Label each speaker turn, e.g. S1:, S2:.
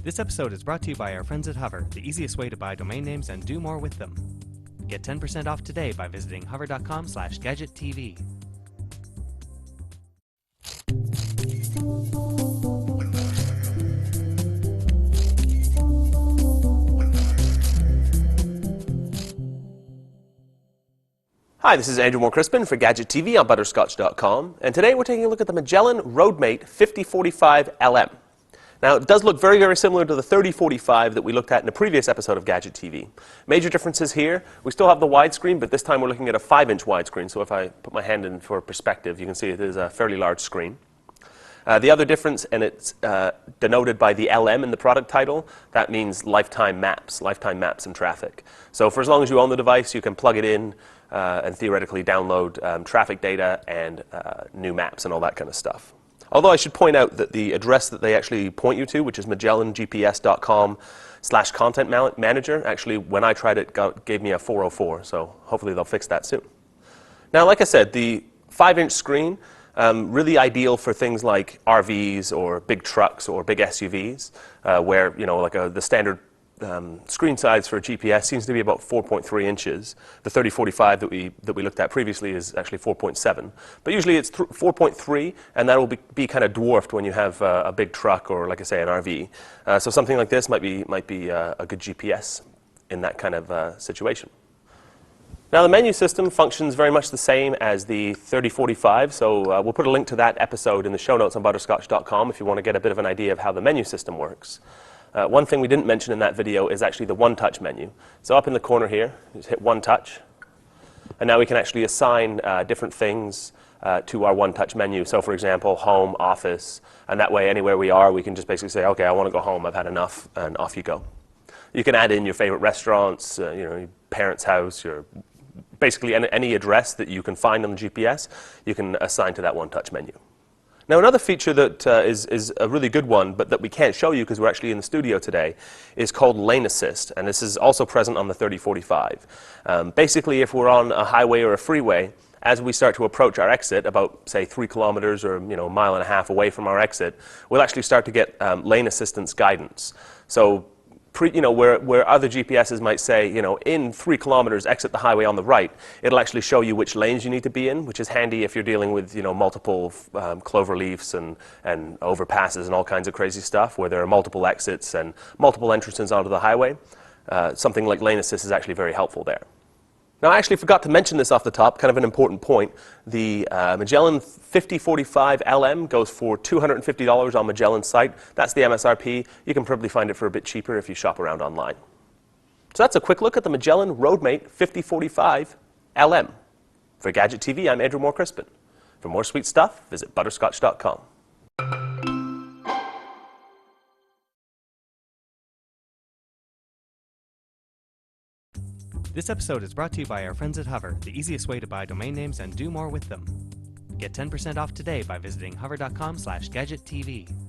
S1: This episode is brought to you by our friends at Hover, the easiest way to buy domain names and do more with them. Get 10% off today by visiting hover.com/gadgettv.
S2: Hi, this is Andrew Moore-Crispin for Gadget TV on Butterscotch.com, and today we're taking a look at the Magellan RoadMate 5045 LM. Now, it does look very, very similar to the 3045 that we looked at in a previous episode of Gadget TV. Major differences here: we still have the widescreen, but this time we're looking at a 5-inch widescreen, so if I put my hand in for perspective, you can see it is a fairly large screen. The other difference, and it's denoted by the LM in the product title, that means lifetime maps and traffic. So for as long as you own the device, you can plug it in and theoretically download traffic data and new maps and all that kind of stuff. Although I should point out that the address that they actually point you to, which is magellangps.com/content manager, actually when I tried it gave me a 404, so hopefully they'll fix that soon. Now, like I said, the 5-inch screen, really ideal for things like RVs or big trucks or big SUVs, where the standard screen size for a GPS seems to be about 4.3 inches. The 3045 that we looked at previously is actually 4.7, but usually it's 4.3, and that will be kind of dwarfed when you have a big truck or, like I say, an RV. So something like this might be a good GPS in that kind of situation. Now, the menu system functions very much the same as the 3045, so we'll put a link to that episode in the show notes on Butterscotch.com if you want to get a bit of an idea of how the menu system works. One thing we didn't mention in that video is actually the one-touch menu. So up in the corner here, just hit one touch, and now we can actually assign different things to our one-touch menu. So for example, home, office, and that way anywhere we are, we can just basically say, okay, I want to go home, I've had enough, and off you go. You can add in your favorite restaurants, your parents' house, basically any address that you can find on the GPS, you can assign to that one-touch menu. Now, another feature that is a really good one, but that we can't show you because we're actually in the studio today, is called Lane Assist, and this is also present on the 3045. Basically, if we're on a highway or a freeway, as we start to approach our exit, about, say, 3 kilometers or a mile and a half away from our exit, we'll actually start to get lane assistance guidance. So, where other GPSs might say, in 3 kilometers, exit the highway on the right, it'll actually show you which lanes you need to be in, which is handy if you're dealing with, multiple clover leafs and overpasses and all kinds of crazy stuff, where there are multiple exits and multiple entrances onto the highway. Something like Lane Assist is actually very helpful there. Now, I actually forgot to mention this off the top, kind of an important point. The Magellan 5045 LM goes for $250 on Magellan's site. That's the MSRP. You can probably find it for a bit cheaper if you shop around online. So that's a quick look at the Magellan RoadMate 5045 LM. For Gadget TV, I'm Andrew Moore-Crispin. For more sweet stuff, visit Butterscotch.com.
S1: This episode is brought to you by our friends at Hover, the easiest way to buy domain names and do more with them. Get 10% off today by visiting hover.com/gadgettv.